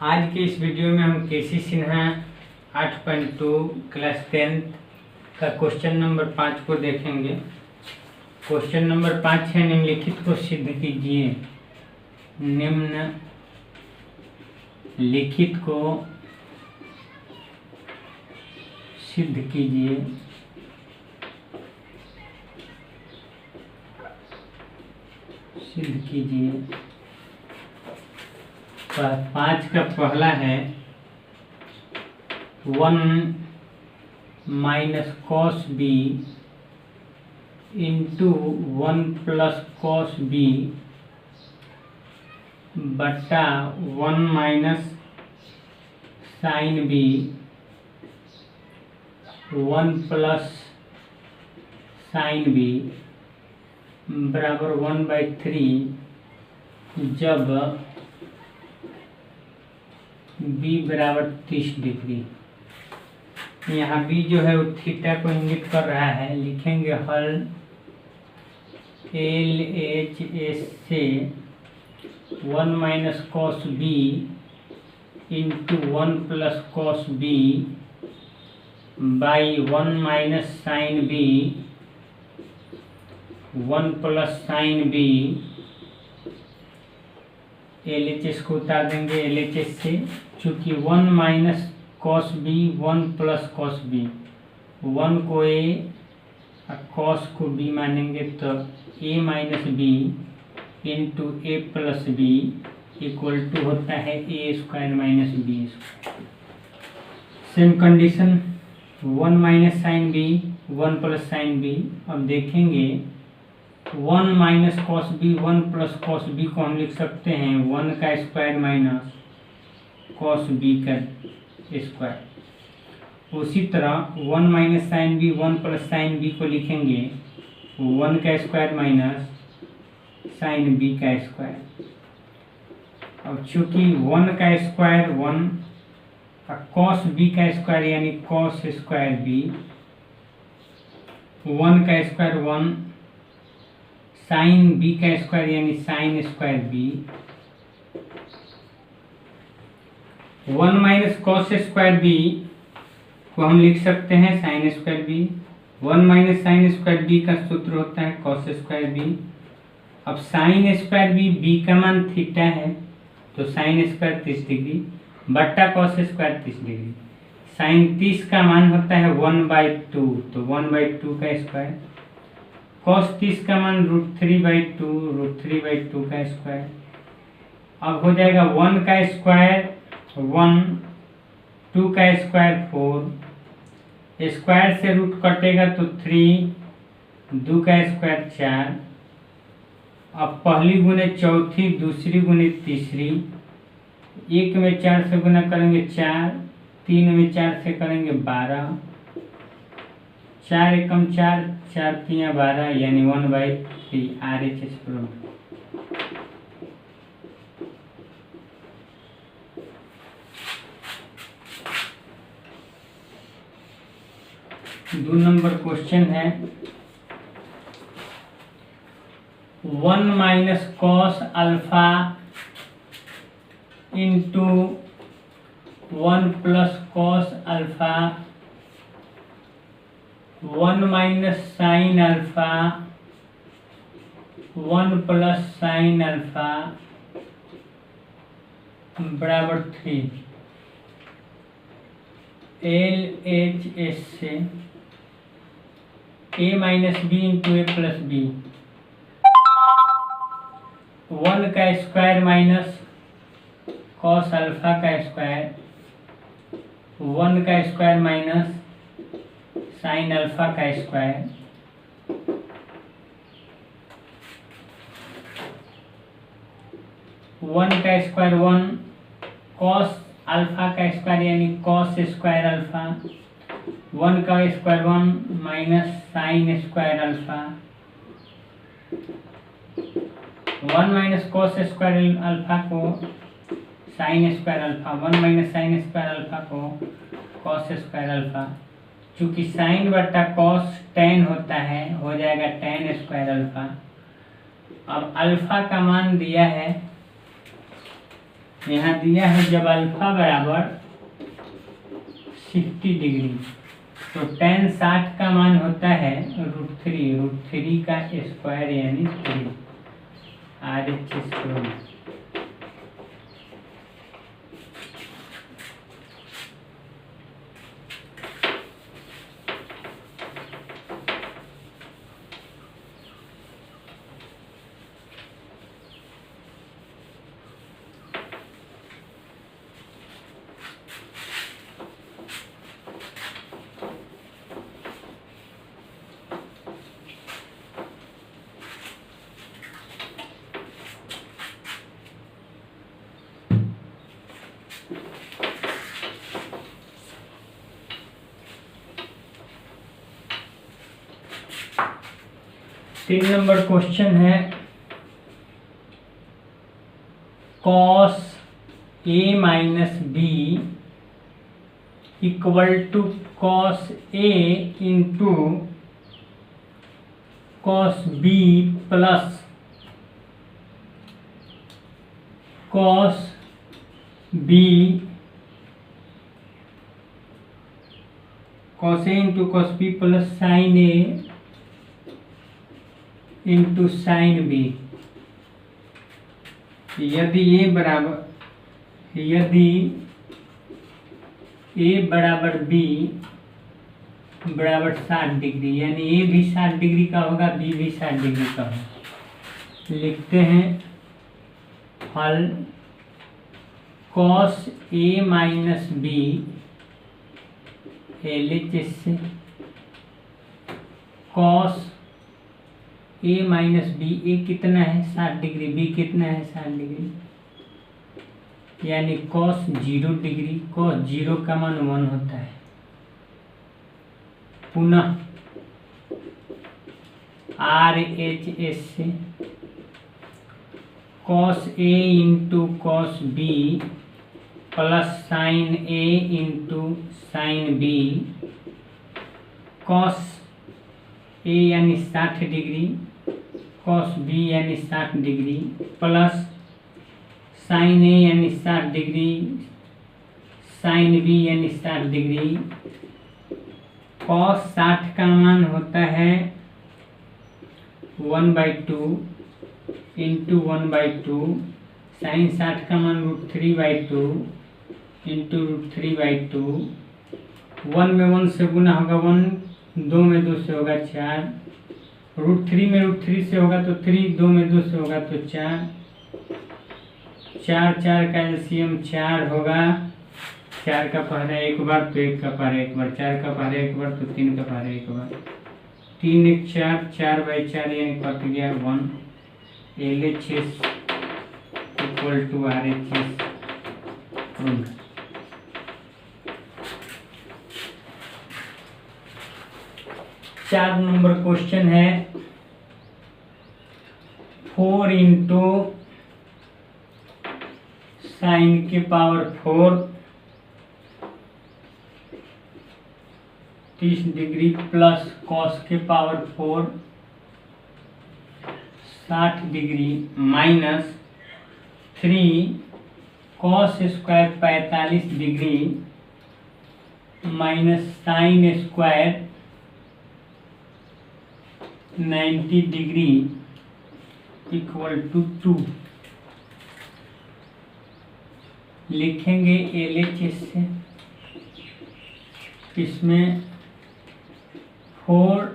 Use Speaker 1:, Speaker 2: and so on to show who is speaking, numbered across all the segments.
Speaker 1: आज के इस वीडियो में हम केसी सिन्हा 8.2 क्लास 10 का क्वेश्चन नंबर 5 को देखेंगे। क्वेश्चन नंबर 5 है, निम्नलिखित को सिद्ध कीजिए। निम्नलिखित को सिद्ध कीजिए। सिद्ध कीजिए। 5 का पहला है 1 minus cos B into 1 plus cos B बटा 1 minus sine B 1 plus sine B बराबर 1/3 जब बी बराबर 30 डिग्री। यहाँ बी जो है वो थीटा को इंगित कर रहा है। लिखेंगे हल LHS से 1 minus cos B into 1 plus cos B by 1 minus sine B 1 plus sine B. LHS को उतार देंगे LHS से, चूँकि 1 minus cos B 1 plus cos B, 1 को A और कॉस को B मानेंगे तो A minus B into A plus B equal to होता है A square minus B square. Same condition 1 minus sine B 1 plus sine B. अब देखेंगे 1 minus cos B 1 plus cos B को हम लिख सकते हैं 1 का स्क्वायर माइनस कॉस बी का स्क्वायर। उसी तरह 1 minus sine B 1 plus sine B को लिखेंगे 1 का स्क्वायर माइनस साइन बी का स्क्वायर। अब चूंकि 1 का स्क्वायर 1 और कॉस बी का स्क्वायर यानी कॉस स्क्वायर बी, 1 का स्क्वायर 1 साइन बी का स्क्वायर यानी sine square B, 1 minus cos square B को हम लिख सकते हैं sine square B. 1 minus sine square B का सूत्र होता है कॉस स्क्वायर बी। अब साइन स्क्वायर बी, बी का मान थीटा है तो साइन स्क्वायर 30 डिग्री बट्टा कॉस स्क्वायर 30 डिग्री। साइन 30 का मान होता है 1/2 तो 1/2 का स्क्वायर। कॉस 30 का मान √3/2 का स्क्वायर। अब हो जाएगा 1 का स्क्वायर 1, 2 का स्क्वायर 4, स्क्वायर से रूट कटेगा तो 3, 2 का स्क्वायर 4। अब पहली गुने चौथी, दूसरी गुने तीसरी, 1 में 4 से गुना करेंगे 4, 3 में 4 से करेंगे 12, 4 एकम 4, 4 3 12 यानी 1/3 RHS प्रूफ। दो नंबर क्वेश्चन है 1 minus cos alpha into 1 plus cos alpha 1 minus sine alpha 1 plus sine alpha बराबर 3। LHS से A minus B into A plus B, 1 का स्क्वायर माइनस कॉस अल्फा का स्क्वायर, 1 का स्क्वायर माइनस साइन अल्फा का square, 1 का square 1 cos alpha का square यानी cos square alpha, 1 का square 1 minus sine square alpha, 1 minus cos square alpha को sine square alpha, 1 minus sine square alpha को cos square alpha. चूंकि sine बट्टा cos tan होता है, हो जाएगा tan स्क्वायर अल्फा। अब अल्फा का मान दिया है यहाँ दिया है जब अल्फा बराबर 60 डिग्री तो tan 60 का मान होता है √3 का स्क्वायर यानी 3 RHS। 3 नंबर क्वेश्चन है cos A minus B equal to cos A into cos B plus cos B cos A into cos B plus sin A into sine B. यदि A बराबर B बराबर 60 degree यानी ए भी 60 degree का होगा B भी 60 degree का होगा। लिखते हैं हल cos A minus B LHS से cos A minus B A कितना है 60 डिग्री बी कितना है 60 डिग्री यानी cos 0 डिग्री cos 0 का मान 1 होता है। पुनः RHS से cos A into cos B plus sin A into sin B cos A यानी 60 डिग्री cos B यानी 60 डिग्री प्लस sin A यानी 60 डिग्री sin B यानी 60 डिग्री cos 60 का मान होता है 1/2 इंटू 1/2 sin 60 का मान √3/2 इंटू √3/2 1 में 1 से गुना होगा 1 2 में 2 से होगा 4 √3 में √3 से होगा तो 3 2 में 2 से होगा तो 4 4 का एलसीएम 4 होगा। 4 का पहरा एक बार तो 1 का पहरा एक बार 4 का पहरा एक बार तो 3 का पहरा एक बार 3 1 4 4/4 यानी कट गया 1 LHS equal to RHS। 4 number question है 4 इंटू साइन के पावर 4 30 डिग्री प्लस कॉस के power 4 60 degree minus 3 cos square 45 degree minus sine square 90 degree equal to 2। लिखेंगे LHS से इसमें 4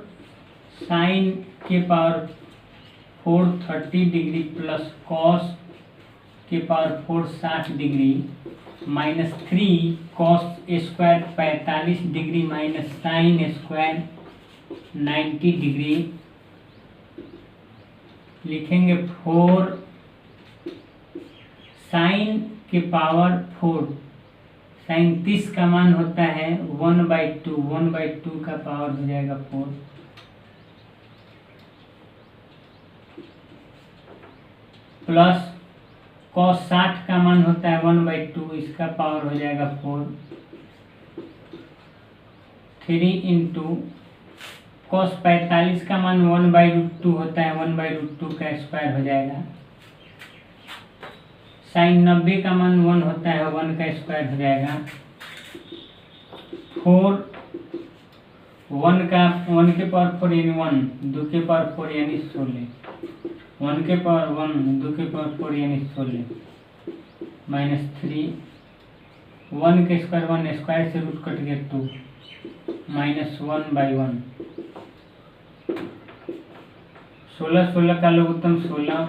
Speaker 1: साइन के पावर 4 30 डिग्री प्लस कॉस के power 4 60 degree minus 3 cos square 45 degree minus sine square 90 degree. लिखेंगे 4 sine के power 4 sign 30 का मान होता है 1/2 का पावर हो जाएगा 4 प्लस कॉस 60 का मान होता है 1/2 इसका पावर हो जाएगा 4 3 इंटू कॉस 45 का मान 1/2 होता है 1/2 का स्क्वायर हो जाएगा साइन 90 का मान 1 होता है, 1 का स्क्वायर हो जाएगा 4, 1 के पावर 4 यानी 1, 2 के पावर 4 यानी 16, 1 के पावर 1, 2 के पावर 4 यानी 16 माइनस 3, 1 के स्क्वायर 1 स्क्वायर से रूट कट गया 2 माइनस 1/1, 16 का लघुत्तम 16,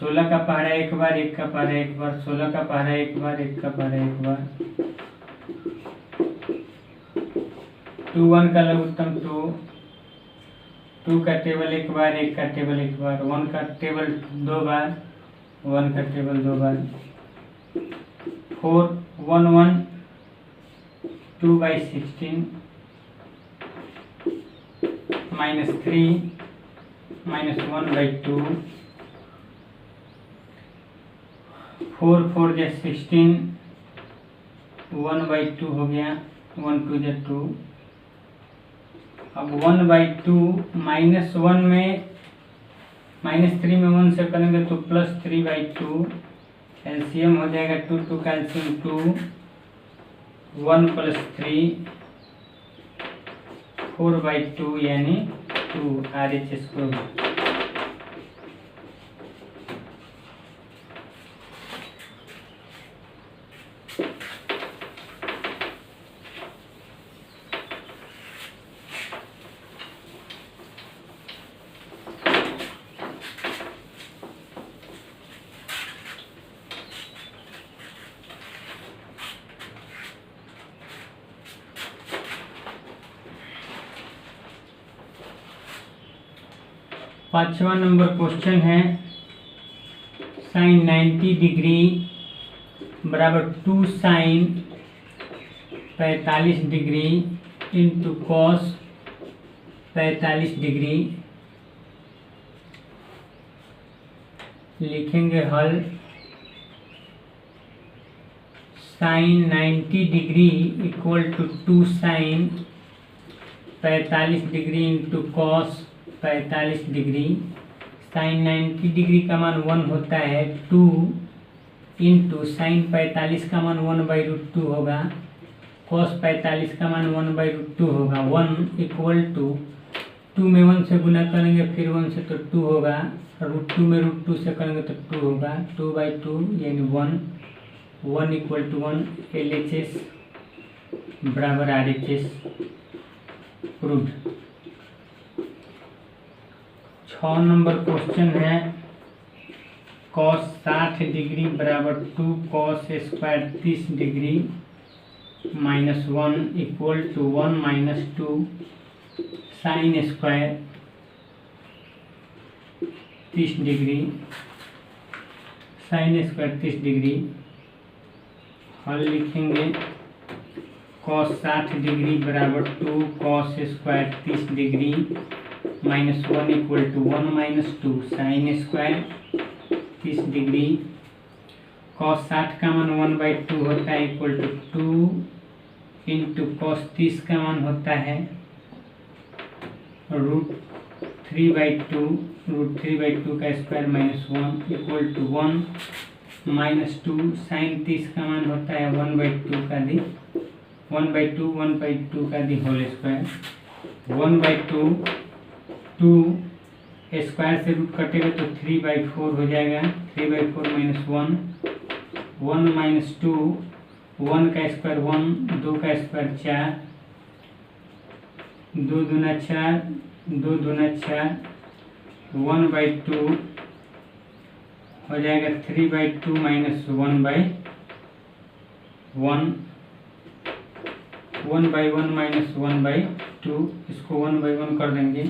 Speaker 1: 16 का पहाड़ा एक बार, 1 का पहाड़ा एक बार, 16 का पहाड़ा एक बार, 1 का पहाड़ा एक बार, 2 1 का लघुत्तम 2, 2 का टेबल एक बार, 1 का टेबल एक बार, 1 का टेबल 2 बार, 1 का टेबल 2 बार, 4 1 1 2/16 माइनस 3 माइनस 1/2, 4 4 जा 16, 1/2 हो गया, 1 2 जा 2। अब 1/2 -1 में -3 में 1 से करेंगे तो +3/2, एलसीएम हो जाएगा 2 2 का एलसीएम 2, 1 + 3 4/2 यानी 2 RHS को। 5वां नंबर क्वेश्चन है साइन 90 डिग्री बराबर 2 sine 45 degree into cos 45 degree. लिखेंगे हल। Sine 90 degree equal to 2 sine 45 degree into cos 45 degree. Sine 90 degree का मान 1 होता है, 2 इंटू साइन 45 का मान 1/√2 होगा, कॉस 45 का मान 1/√2 होगा। 1 इक्वल टू 2 में 1 से गुना करेंगे फिर 1 से तो 2 होगा, √2 में √2 से करेंगे तो 2 होगा, 2/2 यानी 1, 1 इक्वल टू 1। LHS बराबर RHS प्रूव्ड। 6 नंबर क्वेश्चन है कॉस 60 डिग्री बराबर 2 cos square 30 degree -1 equal to 1 - 2 sine square 30 degree. Sine square 30 degree हल लिखेंगे। कॉस 60 डिग्री बराबर 2 cos square 30 degree -1 equal to 1 - 2 sine square 30 degree. Cos 60 का मान 1/2 होता है इक्वल टू 2 इंटू कॉस 30 का मान होता है √3/2, √3/2 का स्क्वायर -1 इक्वल टू 1 - 2 साइन 30 का मान होता है 1/2 का दी 1/2 का दी होल स्क्वायर। 1/2 2 स्क्वायर से रूट कटेगा तो 3/4 हो जाएगा, 3/4 - 1 1 - 2 1 का स्क्वायर 1, 2 का स्क्वायर 4, 2 दूना 4, 2 दूना 4, 1/2 हो जाएगा 3/2 - 1/1, 1/1 - 1/2, इसको 1/1 कर देंगे।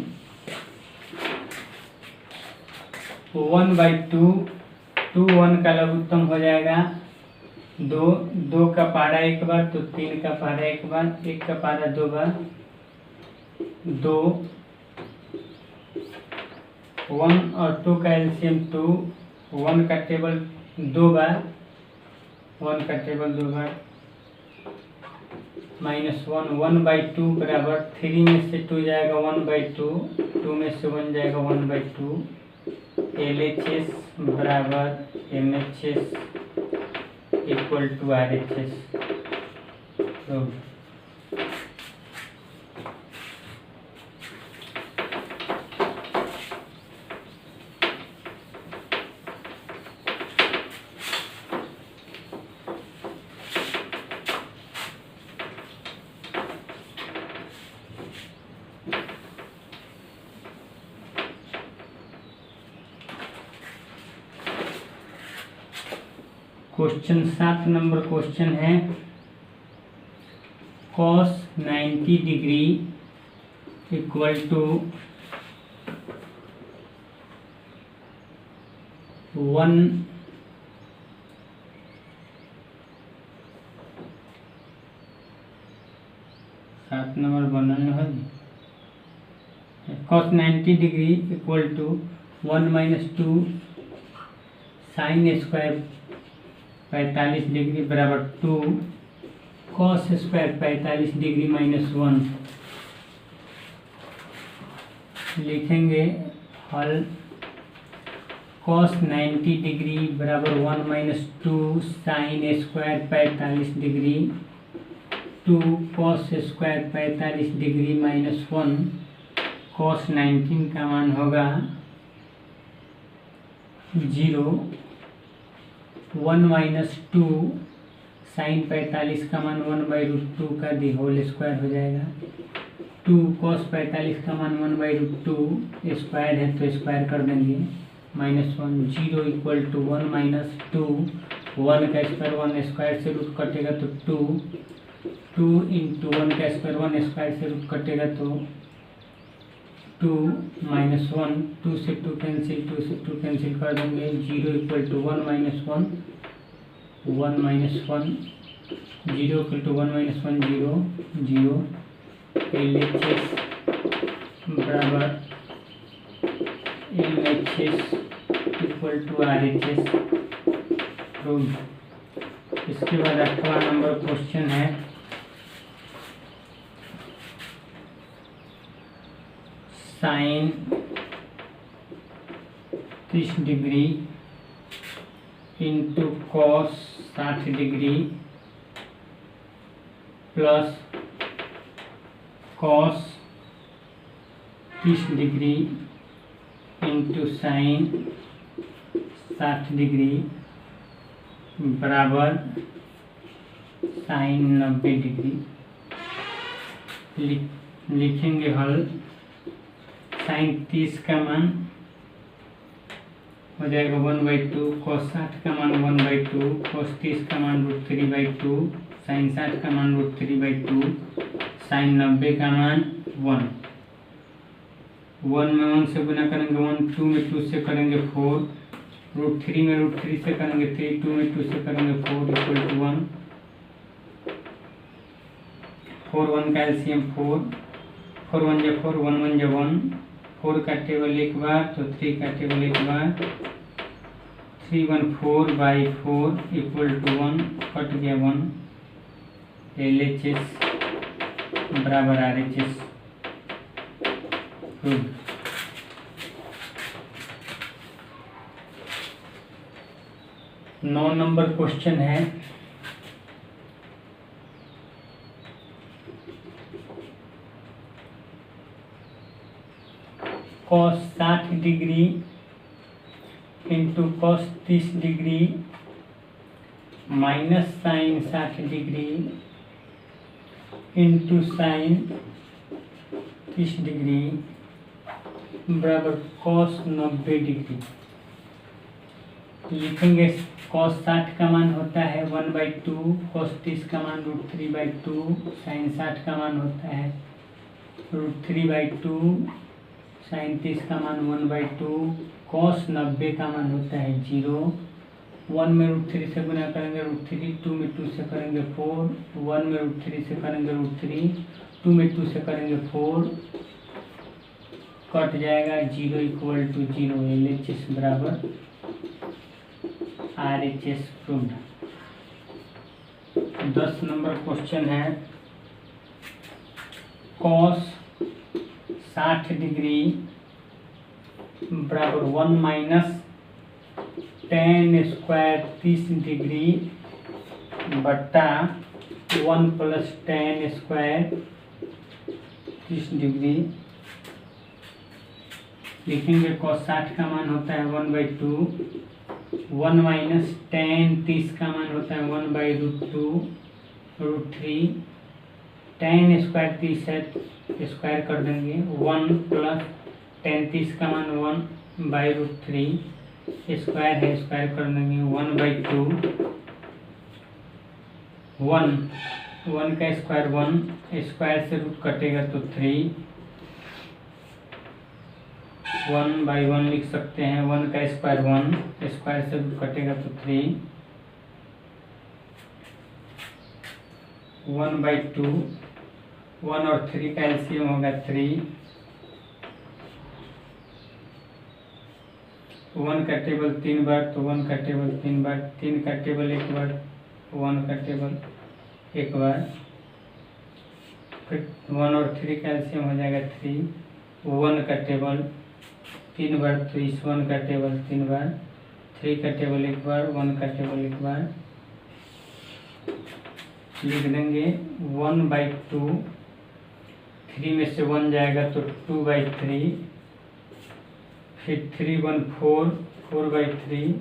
Speaker 1: 1/2 2 1 का लघुत्तम हो जाएगा 2, 2 का पहाड़ा एक बार तो 3 का पहाड़ा एक बार, 1 का पहाड़ा 2 बार, 2 1 और 2 का एलसीएम 2, 1 का टेबल 2 बार, 1 का टेबल 2 बार -1 1/2 बराबर 3 में से 2 जाएगा 1/2, 2 में से 1 जाएगा 1/2, LHS बराबर MHS इक्वल टू RHS। तो क्वेश्चन 7 नंबर क्वेश्चन है cos 90 degree equal to 1 7 number बनाने है। cos 90 degree equal to 1 minus 2 sine square 45 degree बराबर 2 कॉस स्क्वायर 45 डिग्री माइनस 1। लिखेंगे हल cos 90 डिग्री बराबर 1 minus 2 sine square 45 degree 2 cos square 45 degree minus 1। cos 19 का मान होगा 0। 1 माइनस 2 साइन 45 का मान 1/√2 का दी होल स्क्वायर हो जाएगा। 2 कॉस 45 का मान 1/√2 स्क्वायर है तो स्क्वायर कर देंगे -1। 0 इक्वल टू 1 माइनस 2 1 का स्क्वायर 1 स्क्वायर से रूट कटेगा तो 2 इंटू 1 का स्क्वायर 1 स्क्वायर से रूट कटेगा तो 2 माइनस 1 2 से 2 कैंसिल 2 से 2 कैंसिल कर देंगे। 0 equal to 1 minus 1 1 minus 1 0 equal to 1 minus 1 0 0। LHS बराबर MHS equal to RHS prove. इसके बाद 8वां नंबर क्वेश्चन है sine 30 degree into cos 60 degree plus cos 30 degree into sine 60 degree बराबर साइन 90 डिग्री। लिखेंगे हल साइन 30 का मान हो जाएगा 1/2 cos 60 का मान 1/2 cos 30 का मान √3/2 साइन 60 का मान √3/2 साइन 90 का मान 1। 1 में 1 से गुना करेंगे 1 2 में 2 से करेंगे 4 √3 में √3 से करेंगे 3 2 में 2 से करेंगे 4 इक्वल टू 1। 4 1 का एलसीएम 4 4 1 जा 4 1 1 जा 1 4 का टेबल एक बार तो 3 का टेबल एक बार 314/4 इक्वल टू 1 कट गया 1। LHS बराबर RHS प्रूव। 9 नंबर क्वेश्चन है cos 60 degree into cos 30 degree minus sine 60 degree into sine 30 degree बराबर cos 90 डिग्री। लिखेंगे cos 60 का मान होता है 1/2 cos 30 का मान √3/2 साइन 60 का मान होता है √3/2 साइन 30 का मान 1/2 cos 90 का मान होता है 0। 1 में √3 से गुना करेंगे √3 2 में 2 से करेंगे 4 1 में √3 से करेंगे √3 2 में 2 से करेंगे 4 कट जाएगा 0 इक्वल टू 0। LHS बराबर RHS प्रूव्ड। 10 नंबर क्वेश्चन है cos 60 डिग्री बराबर 1 माइनस टेन स्क्वायर 30 डिग्री बट्टा 1 प्लस टेन स्क्वायर 30 डिग्री। लिखेंगे cos 60 का मान होता है 1/2। 1 माइनस टेन 30 का मान होता है 1/√2√3। टेन स्क्वायर 30 है, स्क्वायर कर देंगे। 1 प्लस टेन 30 का मान 1/√3 स्क्वायर है, स्क्वायर कर देंगे। 1/2 1 का स्क्वायर 1, स्क्वायर से रूट कटेगा तो 3। 1/1 लिख सकते हैं। 1 का स्क्वायर 1, स्क्वायर से रूट कटेगा तो 3। 1/2 1 और 3 का एलसीएम होगा 3। 1 का टेबल 3 बार तो 1 का टेबल 3 बार, 3 का टेबल 1 बार, 1 का टेबल 1 बार। फिर 1 और 3 का एलसीएम हो जाएगा 3। 1 का टेबल 3 बार तो इस 1 का टेबल 3 बार, 3 का टेबल 1 बार, 1 का टेबल 1 बार। लिख देंगे 1/2। 3 में से 1 जाएगा तो 2/3। फिर 3 1 4, 4/3।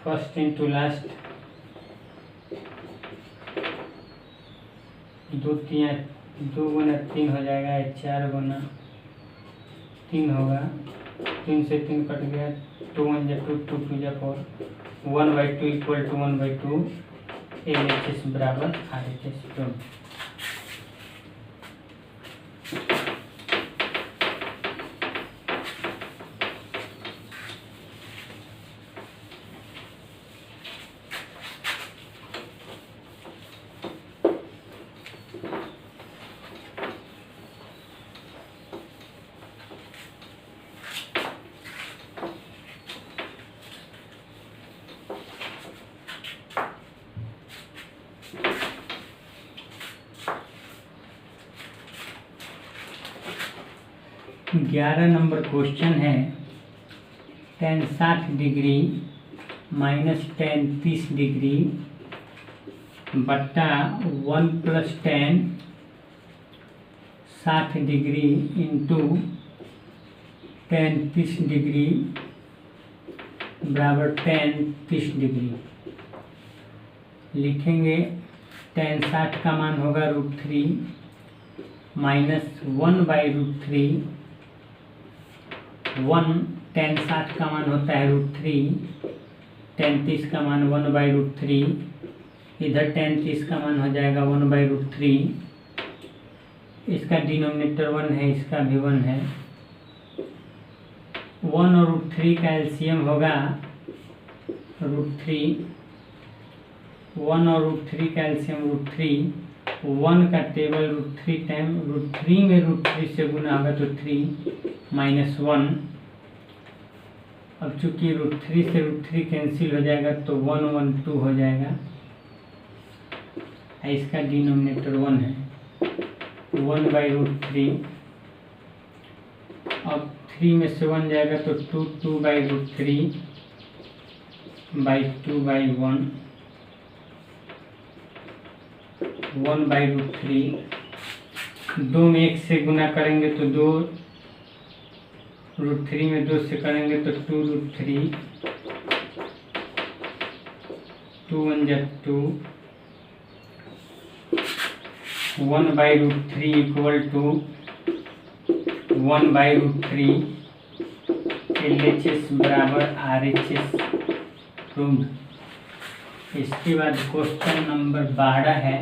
Speaker 1: फर्स्ट इंटू लास्ट, 2 गुना 3 हो जाएगा, 4 गुना 3 होगा। 3 से 3 कट गया, 2 1 जा 2, 2 2 जा 4। 1/2 इक्वल टू 1/2। LHS बराबर RHS। 11 नंबर क्वेश्चन है। tan 60 degree minus tan 30 degree बट्टा 1 plus tan 60 degree into tan 30 degree बराबर tan 30 डिग्री। लिखेंगे tan 60 का मान होगा √3 माइनस 1/√3। 1 tan 60 का मान होता है √3, tan 30 का मान 1/√3। इधर tan 30 का मान हो जाएगा 1/√3। इसका डिनोमिनेटर 1 है, इसका भी 1 है। 1 और √3 का एलसीएम होगा √3। 1 और √3 का एलसीएम √3। 1 का टेबल √3 टाइम √3 में √3 से गुना होगा तो 3 माइनस 1। अब चूंकि √3 से √3 कैंसिल हो जाएगा तो 1 1 2 हो जाएगा। इसका डिनोमिनेटर 1 है, 1/√3। अब 3 में से 1 जाएगा तो 2 2/√3 2/1 1/√3। 2 में 1 से गुना करेंगे तो 2, √3 में 2 से करेंगे तो 2√3। 2 1 जा 2। 1/√3 इक्वल टू 1/√3। LHS बराबर RHS प्रूव्ड। इसके बाद क्वेश्चन नंबर 12 है।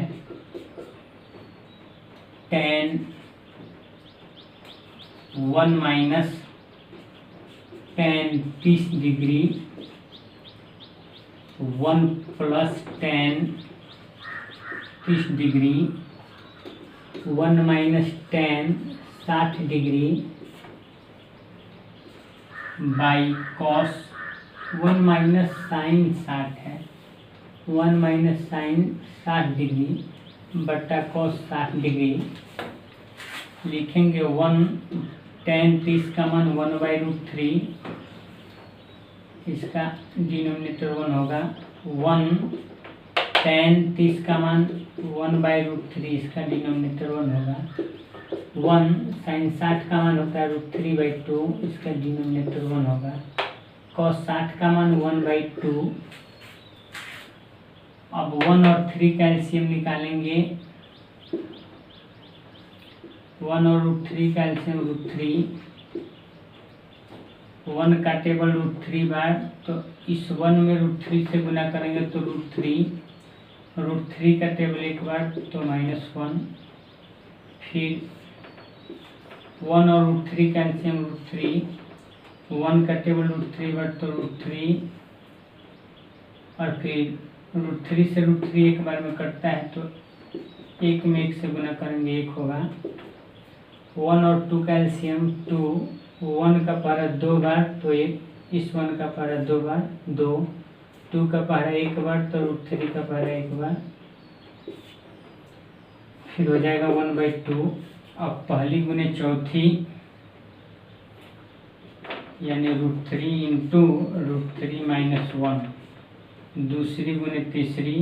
Speaker 1: tan 1 minus tan 30 degree 1 plus tan 30 degree 1 minus tan 60 degree by cos 1 minus sine 60 है, 1 माइनस साइन 60 डिग्री बट्टा कॉस 60 डिग्री। लिखेंगे 1 tan 30 का मान 1/√3, इसका डिनोमिनेटर 1 होगा। 1 tan 30 का मान 1/√3, इसका डिनोमिनेटर 1 होगा। 1 sin 60 का मान होता है √3/2, इसका डिनोमिनेटर 1 होगा। cos 60 का मान 1/2। अब 1 और 3 का एलसीएम निकालेंगे। 1 और √3 का एलसीएम √3। 1 का टेबल √3 बार, तो इस 1 में √3 से गुना करेंगे तो √3। √3 का टेबल एक बार तो -1। फिर 1 और √3 का एलसीएम √3। 1 का टेबल √3 बार तो √3, और फिर √3 से √3 एक बार में कटता है तो 1 में 1 से गुना करेंगे 1 होगा। 1 और 2 का एलसीएम 2। 1 का पहरा 2 बार तो 1, इस 1 का पहरा 2 बार 2, 2 का पहरा 1 बार तो √3 का पहरा 1 बार, फिर हो जाएगा 1/2। अब पहली गुने चौथी यानी √3 इंटू √3 - 1, दूसरी गुने तीसरी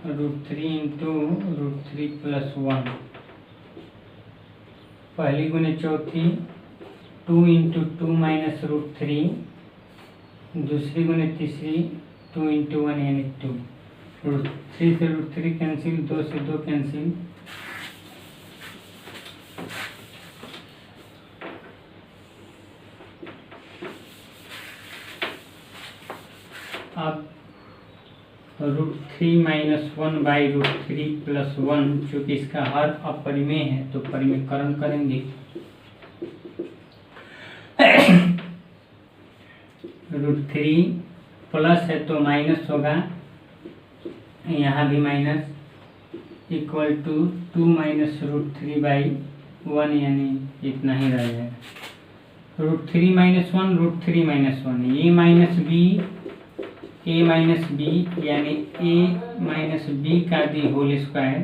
Speaker 1: √3 इंटू √3 + 1, पहली गुने चौथी 2 इंटू 2 - √3, दूसरी गुने तीसरी 2 इंटू 1 यानी 2। √3 से √3 कैंसिल, 2 से 2 कैंसिल, अब √3 - 1/√3 + 1, चूँकि इसका हर अपरिमेय है तो परिमेयकरण करेंगे। √3 प्लस है तो माइनस होगा, यहाँ भी माइनस, इक्वल टू 2 - √3/1 यानी इतना ही रह जाएगा। √3 - 1 √3 - 1, a - b यानी a - b का दी होल स्क्वायर,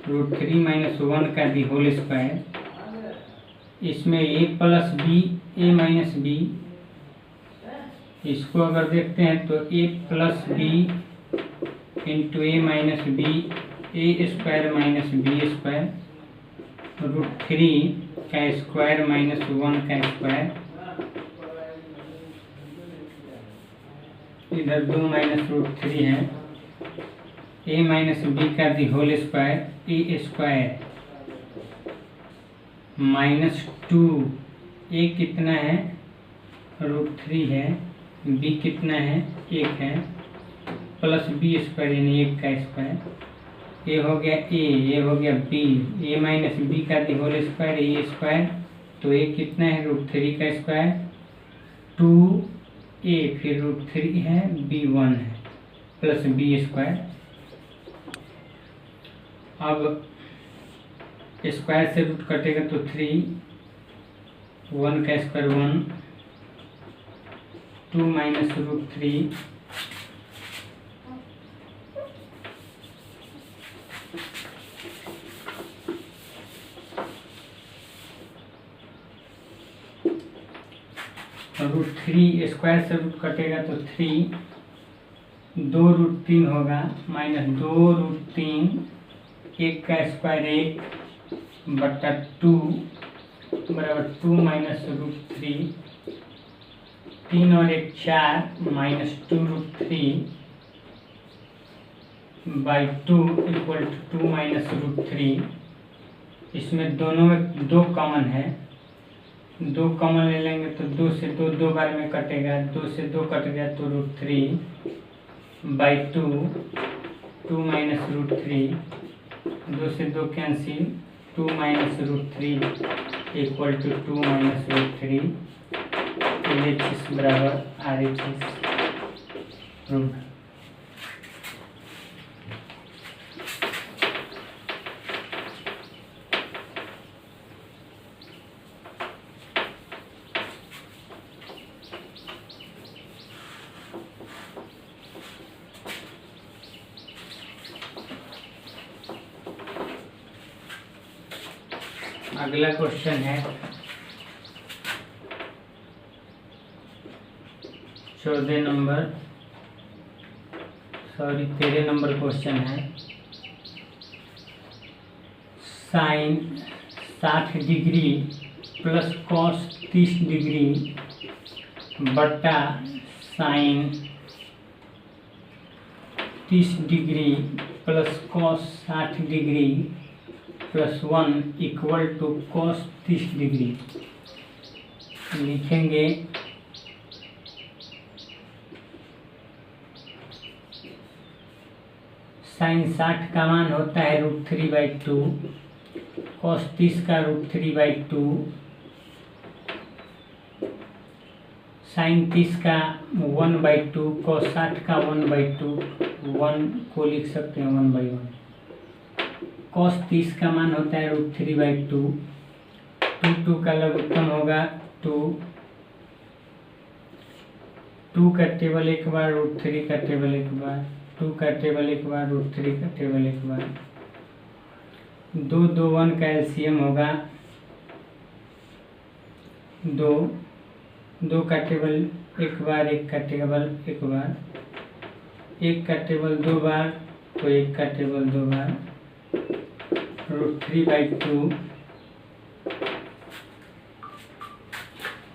Speaker 1: √3 - 1 का दी होल स्क्वायर, इसमें a + b, a - b, इसको अगर देखते हैं तो a + b into a - b, a² - b², √3 का स्क्वायर - 1 का स्क्वायर, इधर 2 - √3 है, a - b का the whole square, a² -2, a कितना है √3 है, b कितना है 1 है, प्लस b² यानी 1 का स्क्वायर, a हो गया a हो गया b, a - b का दी होल स्क्वायर a², तो a कितना है √3 का स्क्वायर 2a, फिर √3 है b 1 है, प्लस b²। अब स्क्वायर से रूट कटेगा तो 3, 1 का स्क्वायर 1, 2 - √3, √3 स्क्वायर से रूट कटेगा तो 3, 2 √3 होगा, -2 √3, 1 का स्क्वायर 1 बटा 2 बराबर 2 - √3, 3 और 1 4, -2 √3/2 इक्वल टू 2 - √3। इसमें दोनों में 2 कॉमन है, 2 कॉमन ले लेंगे तो 2 से 2 2 बार में कटेगा, 2 से 2 कट गया तो √3/2, 2 - √3, 2 से 2 कैंसिल, 2 - √3 इक्वल टू 2 - √3, LHS बराबर RHS प्रूव। अगला क्वेश्चन है 13 नंबर क्वेश्चन है। Sine 60 degree plus cos 30 degree बटा sine 30 degree plus cos 60 degree plus 1 equal to cos 30 degree. लिखेंगे साइन 60 का मान होता है √3/2, कॉस 30 का √3/2, साइन 30 का 1/2, कॉस 60 का 1/2, 1 को लिख सकते हैं 1/1। कॉस 30 का मान होता है √3/2, 2 का लघुत्तम होगा 2 का टेबल एक बार, √3 का टेबल एक बार, 2 का टेबल एक बार, √3 का टेबल एक बार। 2 2 1 का एलसीएम होगा 2 का टेबल एक बार, 1 का टेबल एक बार, 1 का टेबल 2 बार, तो 1 का टेबल 2 बार, √3/2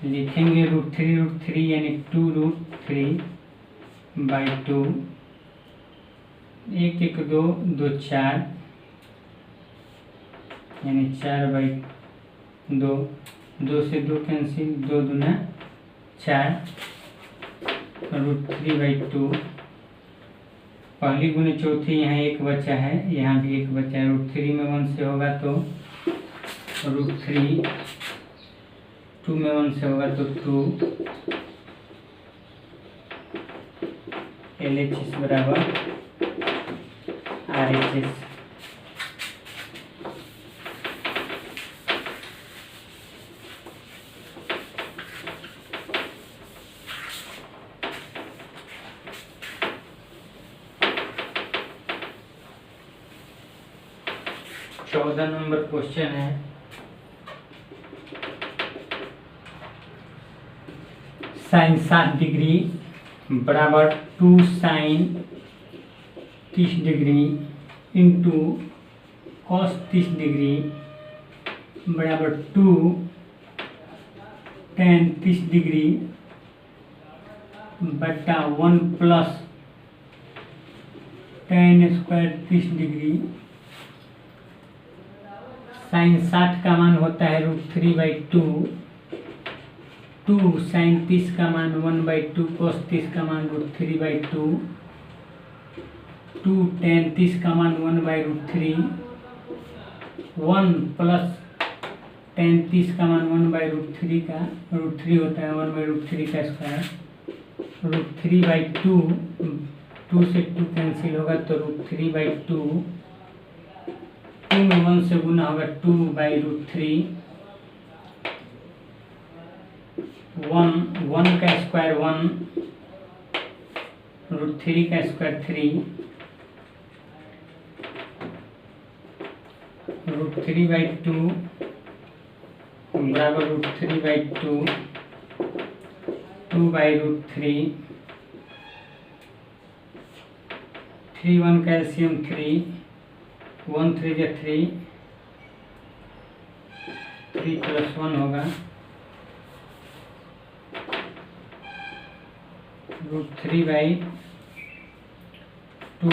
Speaker 1: लिखेंगे √3 यानी 2√3/2, 1 1 2 2 4 यानी 4/2, 2 से 2 कैंसिल, 2 दूना 4, √3/2। पहली गुने चौथी, यहाँ 1 बचा है, यहाँ भी 1 बचा है। √3 में 1 से होगा तो √3, 2 में 1 से होगा तो 2, LHS बराबर RHS। चौदह नंबर क्वेश्चन है। साइन 60 डिग्री बराबर 2 sine 30 degree into cos 30 degree बराबर 2 tan 30 डिग्री बटा 1 plus tan square 30 degree. Sine 60 का मान होता है √3/2, 2 साइन 30 का मान 1/2, कॉस 30 का मान √3/2, 2 tan 30 का मान 1/√3, 1 प्लस tan 30 का मान 1/√3 का √3 होता है 1/√3 का स्क्वायर, √3/2, 2 से 2 कैंसिल होगा तो √3/2, 2 में 1 से गुना होगा 2/√3, 1 का स्क्वायर 1, √3 का स्क्वायर 3, √3/2 बराबर √3/2, 2/√3, 3 1 का एलसीएम 3, 1 3 जा 3, 3 + 1 होगा, √3/2,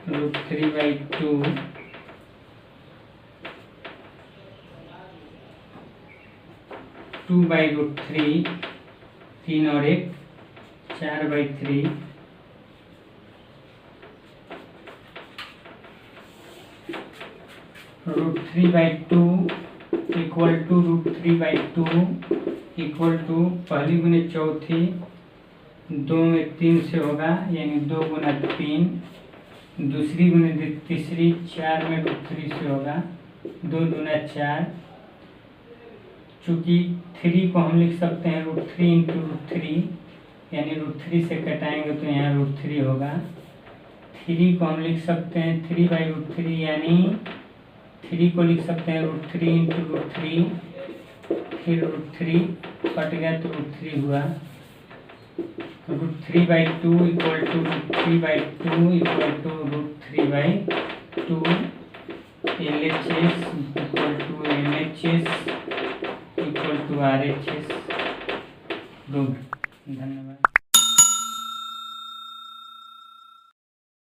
Speaker 1: √3/2, 2/√3, 3 और 1 4/3, √3/2 इक्वल टू √3/2 इक्वल टू पहली गुने चौथी, 2 में 3 से होगा यानी 2 गुना 3, दूसरी गुने तीसरी 4 में √3 से होगा 2 दूना 4। चूँकि 3 को हम लिख सकते हैं √3 × √3 यानी √3 से कटाएंगे तो यहाँ √3 होगा। 3 को हम लिख सकते हैं 3/√3 यानी 3 को लिख सकते हैं √3 × √3, फिर √3 कट गया तो √3 हुआ। √3/2 equal to √3/2 equal to √3/2 LHS equal to MHS equal to RHS। धन्यवाद।